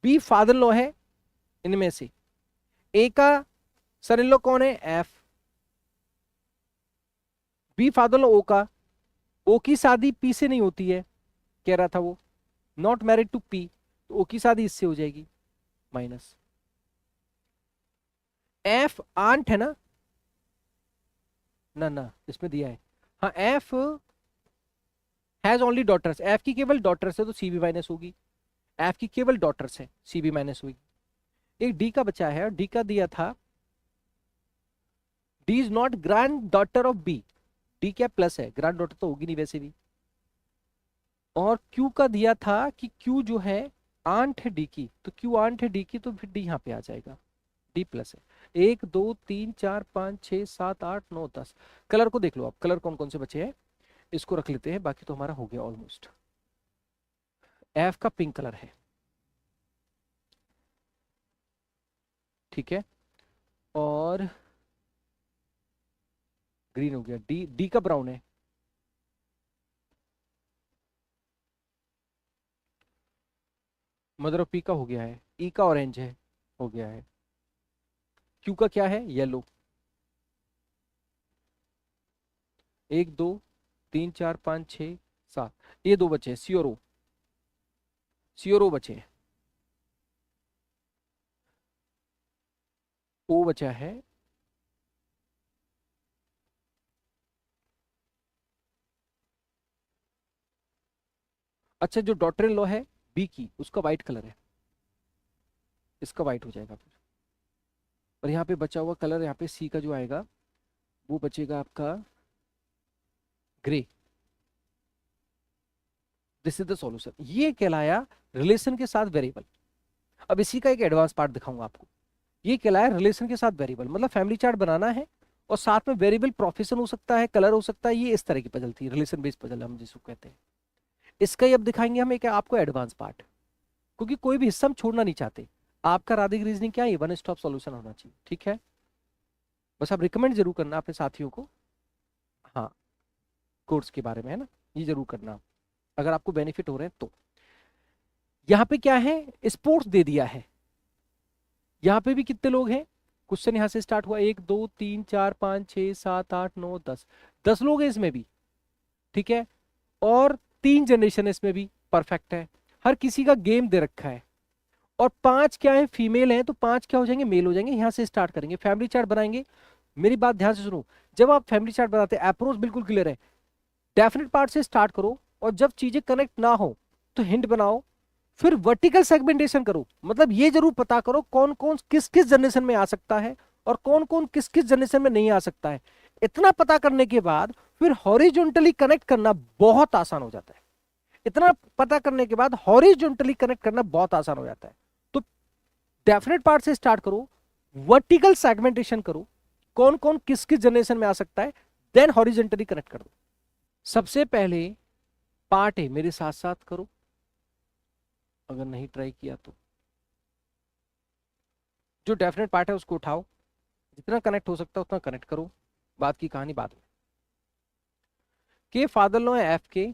बी फादर लॉ है इनमें से, ए का सन इन लॉ कौन है, एफ। बी फादर लॉ ओ का, ओ की शादी पी से नहीं होती है, कह रहा था वो, नॉट मैरिड टू पी, तो ओ की शादी इससे हो जाएगी, माइनस। एफ आंट है ना, ना ना इसमें दिया है, हाँ F has only daughters, F की केवल डॉटर्स है तो सी भी माइनस होगी। एफ की केवल डॉटर्स है, सी भी माइनस होगी। एक डी का बचा है, और डी का दिया था D is not grand daughter of B, D क्या प्लस है, ग्रैंड डॉटर तो होगी नहीं वैसे भी। और क्यू का दिया था कि क्यू जो है आंट है डी की, तो क्यू आंट है डी की, तो फिर डी यहाँ पे आ जाएगा, डी प्लस है। 1 2 3 4 5 6 7 8 9 10। कलर को देख लो आप, कलर कौन कौन से बचे हैं, इसको रख लेते हैं, बाकी तो हमारा हो गया ऑलमोस्ट। एफ का पिंक कलर है, ठीक है, और ग्रीन हो गया। डी, डी का ब्राउन है। मदर ऑफ पी का हो गया है। ई का ऑरेंज है, हो गया है। क्यू का क्या है? येलो। 1 2 3 4 5 6 7, ये दो बचे हैं। सी और ओ, सी और ओ बचे हैं। ओ बचा है। अच्छा, जो डॉटर इन लॉ है बी की, उसका व्हाइट कलर है, इसका व्हाइट हो जाएगा फिर। और यहाँ पे बचा हुआ कलर, यहाँ पे सी का जो आएगा वो बचेगा आपका grey. This is the solution. ये कहलाया रिलेशन के साथ वेरिएबल। अब इसी का एक एडवांस पार्ट दिखाऊंगा आपको। ये कहलाया रिलेशन के साथ वेरिएबल, मतलब फैमिली चार्ट बनाना है और साथ में वेरिएबल प्रोफेशन हो सकता है, कलर हो सकता है। ये इस तरह की पजल थी, रिलेशन बेस्ड पजल हम जिसको कहते हैं। इसका ही अब दिखाएंगे हम एक आपको एडवांस पार्ट, क्योंकि कोई भी हिस्सा हम छोड़ना नहीं चाहते। आपका राधिक रीजनिंग क्या है? वन स्टॉप सॉल्यूशन होना चाहिए, ठीक है। बस आप रिकमेंड जरूर करना अपने साथियों को, हाँ, कोर्स के बारे में, है ना, ये जरूर करना अगर आपको बेनिफिट हो रहे हैं तो। यहाँ पे क्या है? स्पोर्ट्स दे दिया है। यहाँ पे भी कितने लोग हैं? क्वेश्चन यहाँ से स्टार्ट हुआ, 1 2 3 4 5 6 7 8 9 10, 10 लोग हैं इसमें भी, ठीक है। और 3 जनरेशन इसमें भी परफेक्ट है। हर किसी का गेम दे रखा है। और 5 क्या है? फीमेल है, तो 5 क्या हो जाएंगे? मेल हो जाएंगे। यहाँ से स्टार्ट करेंगे, फैमिली चार्ट बनाएंगे। मेरी बात ध्यान से सुनो, जब आप फैमिली चार्ट बनाते हैं अप्रोच बिल्कुल क्लियर है। डेफिनेट पार्ट से स्टार्ट करो, और जब चीजें कनेक्ट ना हो तो हिंट बनाओ, फिर वर्टिकल सेगमेंटेशन करो। मतलब ये जरूर पता करो कौन कौन किस किस जनरेशन में आ सकता है और कौन कौन किस किस जनरेशन में नहीं आ सकता है। इतना पता करने के बाद फिर हॉरिजॉन्टली कनेक्ट करना बहुत आसान हो जाता है। इतना पता करने के बाद हॉरिजॉन्टली कनेक्ट करना बहुत आसान हो जाता है। तो डेफिनेट पार्ट से स्टार्ट करो, वर्टिकल सेगमेंटेशन करो, कौन कौन किस किस जनरेशन में आ सकता है, देन हॉरिजॉन्टली कनेक्ट कर दो। सबसे पहले पार्ट ए मेरे साथ साथ करो, अगर नहीं ट्राई किया तो। जो डेफिनेट पार्ट है उसको उठाओ, जितना कनेक्ट हो सकता है उतना कनेक्ट करो, बात की कहानी बाद में। के फादर लॉ है एफ के,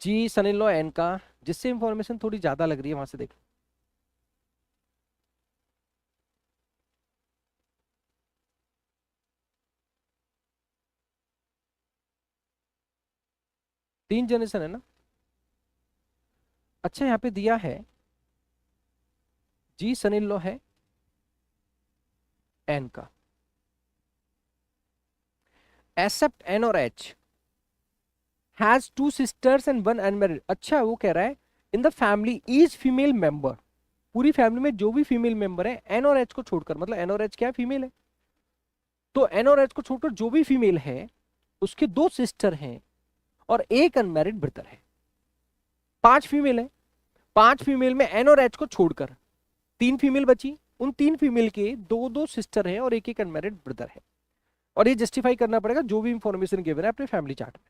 जी सन इन लॉ एन का। जिससे इंफॉर्मेशन थोड़ी ज्यादा लग रही है वहां से देख लो। तीन जनरेशन है ना। अच्छा, यहाँ पे दिया है जी सन इन लॉ है एन का, एक्सेप्ट एन और H has 2 sisters and 1 unmarried. अच्छा, वो कह रहा है in the family each female member, पूरी फैमिली में जो भी फीमेल मेंबर है एन और एच को छोड़कर, मतलब एन और एच क्या है? फीमेल है। तो एन और एच को छोड़कर जो भी फीमेल है उसके 2 सिस्टर हैं और एक अनमैरिड ब्रदर है। 5 फीमेल है। 5 फीमेल में एन और एच को छोड़कर 3 फीमेल बची। उन 3 फीमेल के 2 2 सिस्टर हैं और एक एक अनमैरिड ब्रदर है। और ये जस्टिफाई करना पड़ेगा जो भी इंफॉर्मेशन गिवन है अपने फैमिली चार्ट में।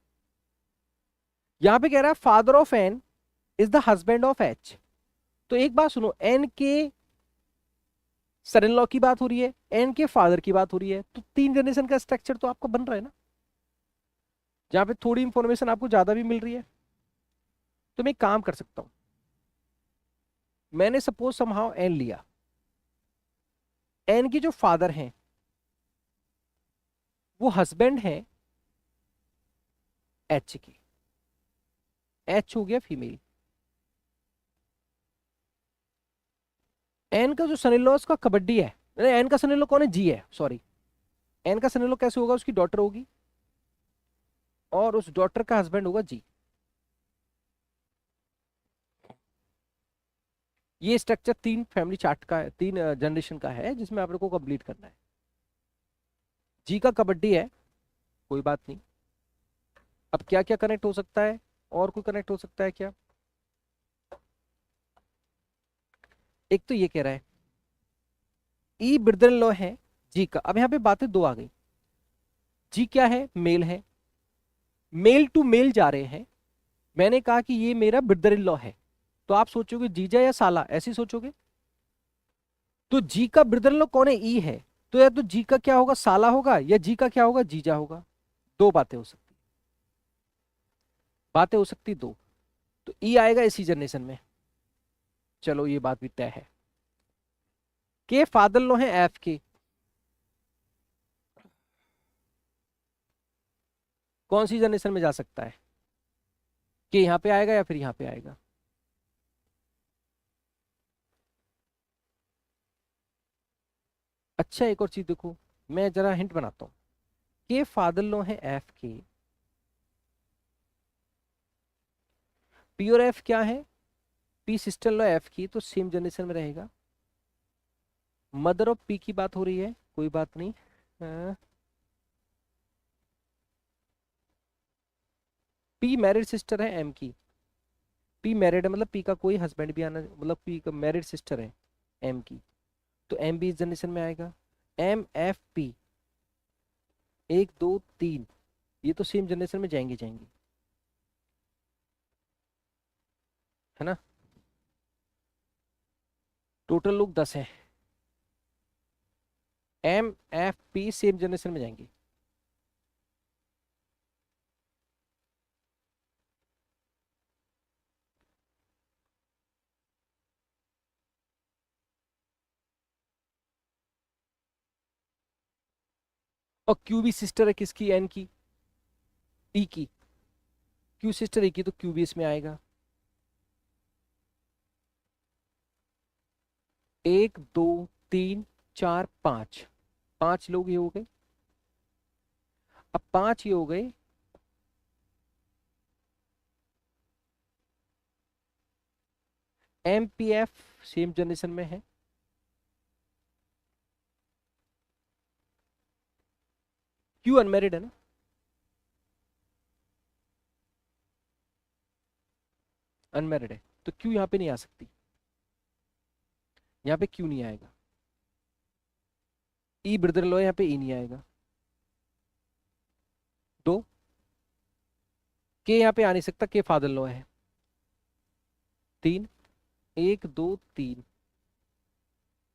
यहां पे कह रहा है father of N is the husband of H. तो एक बात सुनो, एन के सन इन लॉ की बात हो रही है, एन के फादर की बात हो रही है, तो 3 जनरेशन का स्ट्रक्चर तो आपको बन रहा है ना। जहां पे थोड़ी इंफॉर्मेशन आपको ज्यादा भी मिल रही है, तो मैं एक काम कर सकता हूं। मैंने सपोज समहाउ एन लिया, एन के जो फादर हैं वो हस्बैंड हैं एच की, एच हो गया फीमेल। एन का जो सन इन लॉ उसका कबड्डी है, एन का सन इन लॉ कौन है? जी है, सॉरी। एन का सन इन लॉ कैसे होगा? उसकी डॉटर होगी और उस डॉटर का हस्बैंड होगा जी। ये स्ट्रक्चर 3 फैमिली चार्ट का है, 3 जनरेशन का है, जिसमें आप लोग को कंप्लीट करना है। जी का कबड्डी है, कोई बात नहीं। अब क्या क्या कनेक्ट हो सकता है? और कोई कनेक्ट हो सकता है क्या? एक तो ये कह रहा है ई ब्रदर इन लॉ है जी का। अब यहां पे बातें दो आ गई। जी क्या है? मेल है, मेल टू मेल जा रहे हैं। मैंने कहा कि ये मेरा ब्रदर इन लॉ है, तो तो आप सोचोगे जीजा या साला, ऐसे ही सोचोगे। तो जी का ब्रदर इन लॉ कौन है, ई है, तो या तो जी का क्या होगा, साला होगा, या जी का क्या होगा, जीजा होगा। दो बातें हो सकती, बातें हो सकती दो। तो ई आएगा इसी जनरेशन में। चलो ये बात भी तय है। के फादर लो है एफ के, कौन सी जनरेशन में जा सकता है, के यहां पे आएगा या फिर यहां पे आएगा। अच्छा एक और चीज देखो, मैं जरा हिंट बनाता हूं। के फादर लो है एफ के, पी और एफ क्या है, पी सिस्टर लो एफ की, तो सेम जनरेशन में रहेगा। मदर ऑफ पी की बात हो रही है, कोई बात नहीं। पी मैरिड सिस्टर है एम की, पी मैरिड है मतलब पी का कोई हस्बैंड भी आना, मतलब पी का मैरिड सिस्टर है एम की, तो एम भी इस जनरेशन में आएगा। एम एफ पी, एक दो तीन, ये तो सेम जनरेशन में जाएंगे जाएंगे, है ना। टोटल लोग 10 हैं, M F P same generation में जाएंगे। और क्यू भी सिस्टर है किसकी, एन की, ई की, क्यू सिस्टर ई की, तो क्यू भी इसमें आएगा। एक दो तीन चार पांच, पांच लोग ये हो गए। अब पांच ये हो गए, M P F same generation में है, क्यू अनमेरिड है ना, अनमेरिड है, तो क्यू यहां पे नहीं आ सकती, यहाँ पे क्यू नहीं आएगा। ई ब्रदर लो, यहाँ पे ई नहीं आएगा। दो, के यहाँ पे आ नहीं सकता, के फादर लो है। तीन, एक दो तीन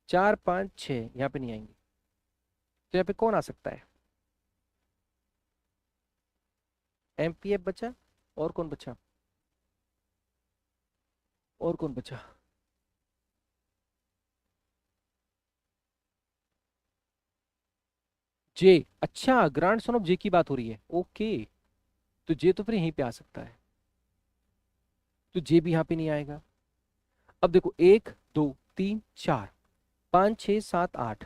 चार पांच छह, यहाँ पे नहीं आएंगे, तो यहाँ पे कौन आ सकता है, एमपीएफ बचा, और कौन बचा, और कौन बचा, जे। अच्छा ग्रांड सन ऑफ जे की बात हो रही है, ओके। तो जे तो फिर यहीं पे आ सकता है, तो जे भी यहाँ पे नहीं आएगा। अब देखो, एक दो तीन चार पाँच छः सात आठ,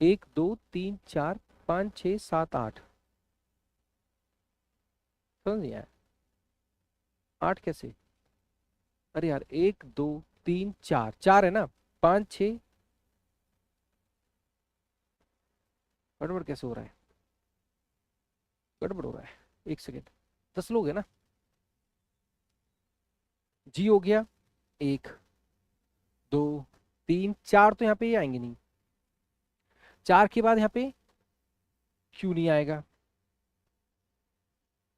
एक दो तीन चार पाँच छः सात आठ, समझ नहीं आया, आठ कैसे, अरे यार एक दो तीन चार, चार है ना, पाँच छः, गड़बड़ कैसे हो रहा है, गड़बड़ हो रहा है, एक सेकेंड। 10 लोग है ना, जी हो गया, एक दो तीन चार, तो यहाँ पे ये आएंगे नहीं, चार के बाद यहाँ पे क्यू नहीं आएगा,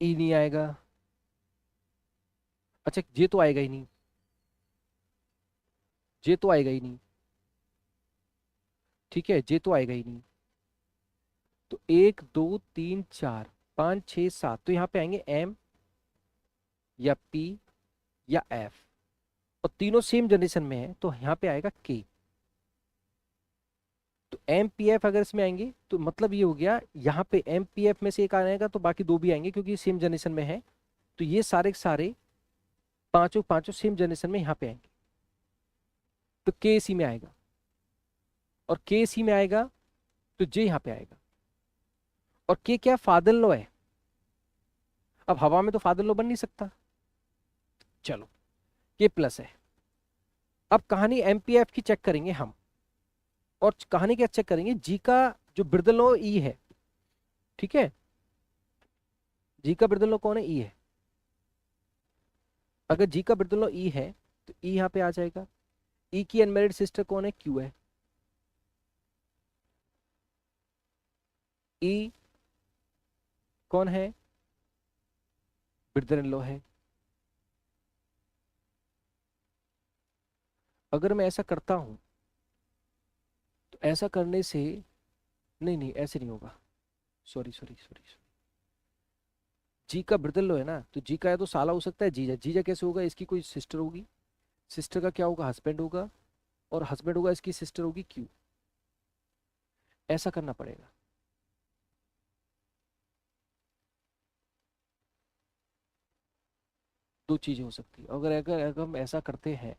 ई नहीं आएगा, अच्छा जे तो आएगा ही नहीं, जे तो आएगा ही नहीं, ठीक है जे तो आएगा ही नहीं। तो एक दो तीन चार पाँच छः सात, तो यहाँ पे आएंगे एम या पी या एफ, और तीनों सेम जनरेशन में है, तो यहाँ पे आएगा के। तो एम पी एफ अगर इसमें आएंगे तो मतलब ये हो गया, यहाँ पे एम पी एफ में से एक आएगा तो बाकी दो भी आएंगे, क्योंकि सेम जनरेशन में है। तो ये सारे के सारे पांचों पांचों सेम जनरेशन में यहाँ पे आएंगे, तो के इसी में आएगा, और के इसी में आएगा, तो जे यहाँ पे आएगा। और के क्या फादर लो है, अब हवा में तो फादर लो बन नहीं सकता, चलो के प्लस है। अब कहानी एमपीएफ की चेक करेंगे हम, और कहानी क्या चेक करेंगे, जी का जो ब्रदर लो ई है, ठीक है, जी का ब्रदर लो कौन है, ई है। अगर जी का ब्रदर लो ई है, तो ई यहाँ पे आ जाएगा। ई की अनमेरिड सिस्टर कौन है, क्यू है। ई कौन है, ब्रदर इन लॉ है। अगर मैं ऐसा करता हूं तो ऐसा करने से, नहीं नहीं ऐसे नहीं होगा, सॉरी सॉरी सॉरी, जी का ब्रदर लो है ना, तो जी का है तो साला हो सकता है जीजा, जीजा कैसे होगा, इसकी कोई सिस्टर होगी, सिस्टर का क्या होगा, हस्बैंड होगा, और हस्बैंड होगा इसकी सिस्टर होगी क्यू, ऐसा करना पड़ेगा। दो चीजें हो सकती है, अगर अगर अगर हम ऐसा करते हैं,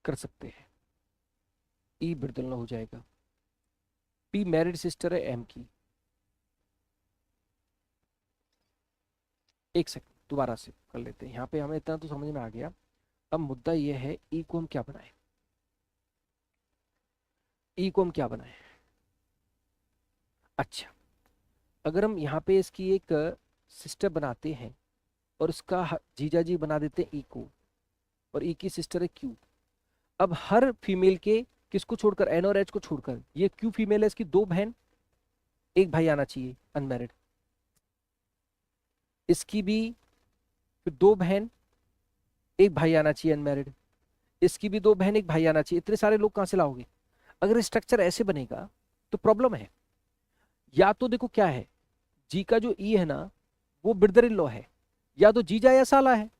कर सकते हैं, ई ब्रदर हो जाएगा, पी मैरिड सिस्टर है एम की। एक सेकंड दोबारा से कर लेते हैं, यहाँ पे हमें इतना तो समझ में आ गया। अब मुद्दा ये है ई को हम क्या बनाए, ई को हम क्या बनाए। अच्छा, अगर हम यहाँ पे इसकी एक सिस्टर बनाते हैं और उसका जीजा जी बना देते हैं ई को, और ई की सिस्टर है क्यू। अब हर फीमेल के, किसको छोड़कर, एन और एच को छोड़कर, ये क्यू फीमेल है, इसकी दो बहन एक भाई आना चाहिए अनमैरिड, इसकी भी फिर दो बहन एक भाई आना चाहिए अनमैरिड, इसकी भी दो बहन एक भाई आना चाहिए। इतने सारे लोग कहां से लाओगे। अगर स्ट्रक्चर ऐसे बनेगा तो प्रॉब्लम है। या तो देखो क्या है, जी का जो ई है ना वो ब्रदर इन लॉ है, या तो जीजा या साला है।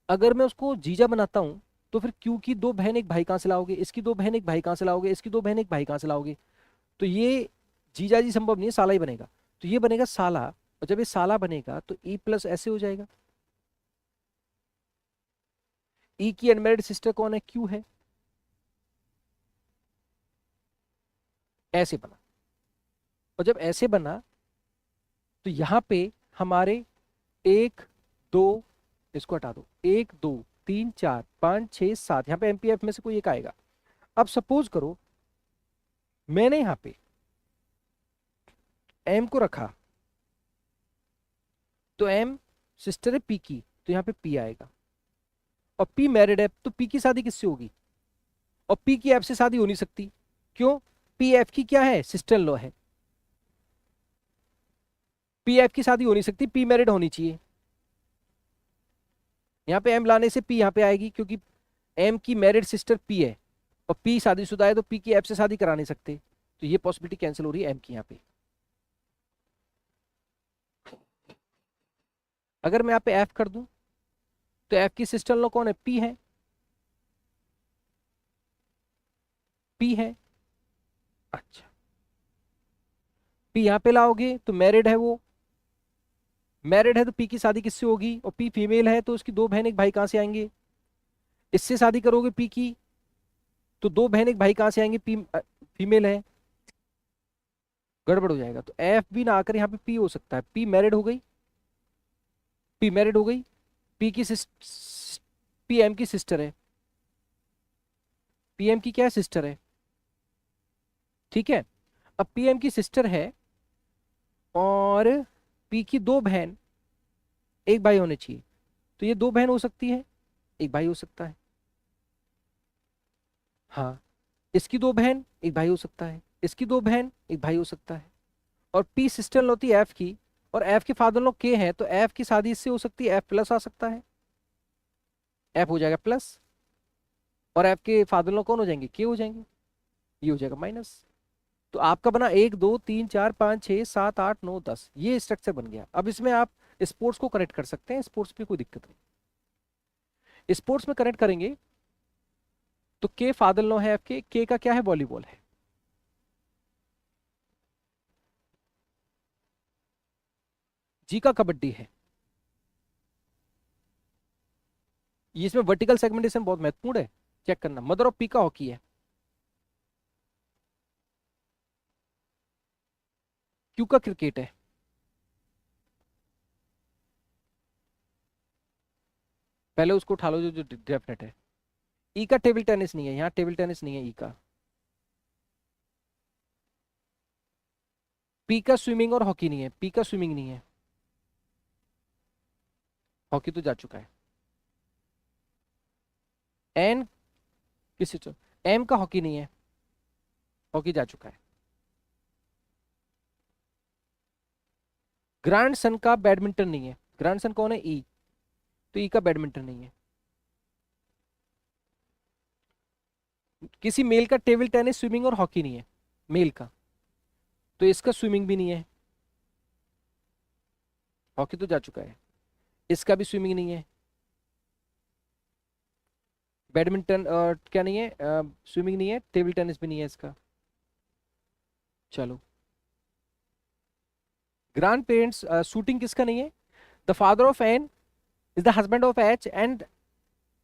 अगर मैं उसको जीजा बनाता हूं तो फिर क्यू की दो बहन एक भाई कहां से लाओगे, इसकी दो बहन एक भाई कहां से लाओगे, इसकी दो बहन एक भाई कहां से लाओगे। तो ये जीजा जी संभव नहीं है, साला ही बनेगा। तो ये बनेगा साला, और जब ये साला बनेगा तो ई प्लस ऐसे हो जाएगा। ई की अनमैरिड सिस्टर कौन है, क्यू है। ऐसे बना, और जब ऐसे बना तो यहां पे हमारे एक दो, इसको हटा दो, एक दो तीन चार पांच छह सात, यहां पे एमपीएफ में से कोई एक आएगा। अब सपोज करो मैंने यहां पे एम को रखा, तो एम सिस्टर है पी की, तो यहां पे पी आएगा। और पी मैरिड है, तो पी की शादी किससे होगी, और पी की एफ से शादी हो नहीं सकती। क्यों, पी एफ की क्या है, सिस्टर लॉ है, पी एफ की शादी हो नहीं सकती, पी मैरिड होनी चाहिए। यहाँ पे एम लाने से पी यहाँ पे आएगी, क्योंकि एम की मैरिड सिस्टर पी है, और पी शादीशुदा है, तो पी की एफ से शादी करा नहीं सकते, तो ये पॉसिबिलिटी कैंसिल हो रही है एम की यहाँ पे। अगर मैं यहाँ पे एफ कर दूं तो एफ की सिस्टर लॉ कौन है, पी है, पी है। अच्छा, पी यहाँ पे लाओगे तो मैरिड है वो, मैरिड है तो पी की शादी किससे होगी, और पी फीमेल है तो उसकी दो बहन एक भाई कहां से आएंगे, इससे शादी करोगे पी की, तो दो बहन एक भाई कहां से आएंगे, पी फीमेल है, गड़बड़ हो जाएगा। तो एफ भी ना आकर यहाँ पे पी हो सकता है, पी मैरिड हो गई, पी मैरिड हो गई, पी की पी एम की सिस्टर है, पी एम की क्या है, सिस्टर है, ठीक है। अब पी एम की सिस्टर है और पी की दो बहन एक भाई होने चाहिए, तो ये दो बहन हो सकती है, एक भाई हो सकता है। हाँ, इसकी दो बहन एक भाई हो सकता है, इसकी दो बहन एक भाई हो सकता है। और पी सिस्टर होती है एफ की, और एफ के फादर लोग के हैं, तो एफ की शादी इससे हो सकती है, एफ प्लस आ सकता है, एफ हो जाएगा प्लस, और एफ के फादर लोग कौन हो जाएंगे, के हो जाएंगे, ये हो जाएगा माइनस। तो आपका बना एक दो तीन चार पाँच छः सात आठ नौ दस, ये स्ट्रक्चर बन गया। अब इसमें आप स्पोर्ट्स को कनेक्ट कर सकते हैं, स्पोर्ट्स पे कोई दिक्कत नहीं। स्पोर्ट्स में कनेक्ट करेंगे तो के फादर लॉ है एफ के का क्या है, वॉलीबॉल है, जी का कबड्डी है। ये इसमें वर्टिकल सेगमेंटेशन बहुत महत्वपूर्ण है, चेक करना। मदर ऑफ पी का हॉकी है, क्यू का क्रिकेट है, पहले उसको उठा लो जो जो डेफिनेट है। ई का टेबल टेनिस नहीं है, यहाँ टेबल टेनिस नहीं है ई का। पी का स्विमिंग और हॉकी नहीं है, पी का स्विमिंग नहीं है, हॉकी तो जा चुका है। एन किसी तो, एम का हॉकी नहीं है, हॉकी जा चुका है। ग्रैंड सन का बैडमिंटन नहीं है, ग्रैंड सन कौन है, ई, तो ई का बैडमिंटन नहीं है। किसी मेल का टेबल टेनिस, स्विमिंग और हॉकी नहीं है मेल का, तो इसका स्विमिंग भी नहीं है, हॉकी तो जा चुका है, इसका भी स्विमिंग नहीं है, बैडमिंटन क्या नहीं है, स्विमिंग नहीं है, टेबल टेनिस भी नहीं है इसका। चलो, ग्रैंड पेरेंट्स, शूटिंग किसका नहीं है? The father of N is the husband of H and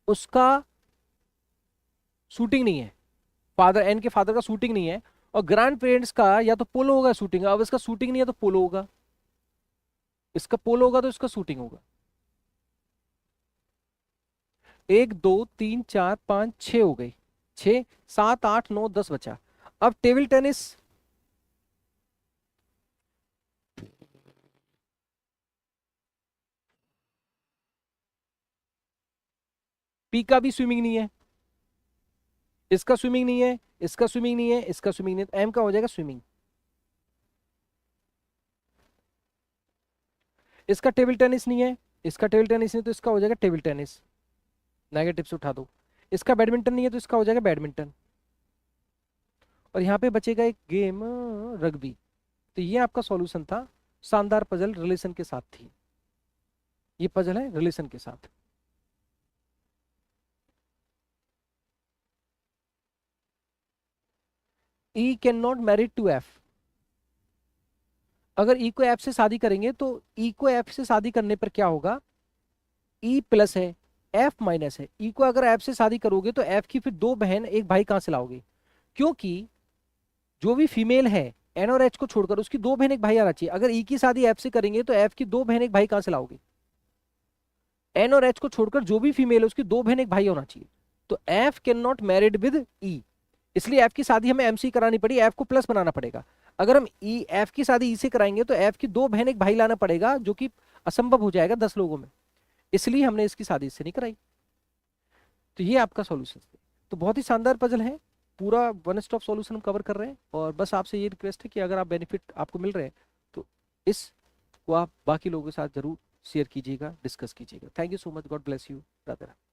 उसका शूटिंग नहीं है, फादर एन के फादर का शूटिंग नहीं है, और ग्रैंड पेरेंट्स का या तो पोलो होगा शूटिंग, अब इसका शूटिंग नहीं है तो पोलो होगा, इसका पोलो होगा तो इसका शूटिंग होगा। 1 2 3 4 5 6 हो गई, 6 7 8 9 10 बचा। अब टेबल टेनिस, पी का भी स्विमिंग नहीं है, इसका स्विमिंग नहीं है, इसका स्विमिंग नहीं है, इसका स्विमिंग नहीं है, तो एम का हो जाएगा स्विमिंग। इसका टेबल टेनिस नहीं है, इसका टेबल टेनिस नहीं, तो इसका हो जाएगा टेबल टेनिस, नेगेटिव से उठा दो। इसका बैडमिंटन नहीं है तो इसका हो जाएगा बैडमिंटन, और यहाँ पे बचेगा एक गेम रग्बी। तो ये आपका सॉल्यूशन था, शानदार पजल रिलेशन के साथ थी, ये पजल है रिलेशन के साथ। E can not married to F, अगर ई को एफ से शादी करेंगे तो ई को एफ से शादी करने पर क्या होगा, ई प्लस है, एफ माइनस है, ई को अगर एफ से शादी करोगे तो एफ की फिर 2 बहन 1 भाई कहां से लाओगे, क्योंकि जो भी फीमेल है एन और एच को छोड़कर उसकी 2 बहन 1 भाई आना चाहिए, अगर ई की शादी एफ से करेंगे तो एफ की 2 बहन 1 भाई कहां से लाओगे, एन और एच को छोड़कर जो भी फीमेल है उसकी 2 बहन 1 भाई होना चाहिए, तो F can not married with E, इसलिए एफ की शादी हमें एम से करानी पड़ी, एफ को प्लस बनाना पड़ेगा। अगर हम ई एफ की शादी ई से कराएंगे तो एफ की 2 बहन 1 भाई लाना पड़ेगा, जो कि असंभव हो जाएगा 10 लोगों में, इसलिए हमने इसकी शादी इससे नहीं कराई। तो ये आपका सॉल्यूशन है। तो बहुत ही शानदार पजल है, पूरा वन स्टॉप सॉल्यूशन हम कवर कर रहे हैं, और बस आपसे ये रिक्वेस्ट है कि अगर आप बेनिफिट आपको मिल रहे हैं तो इस को आप बाकी लोगों के साथ जरूर शेयर कीजिएगा, डिस्कस कीजिएगा। Thank you so much, God bless you, Radhe Radhe.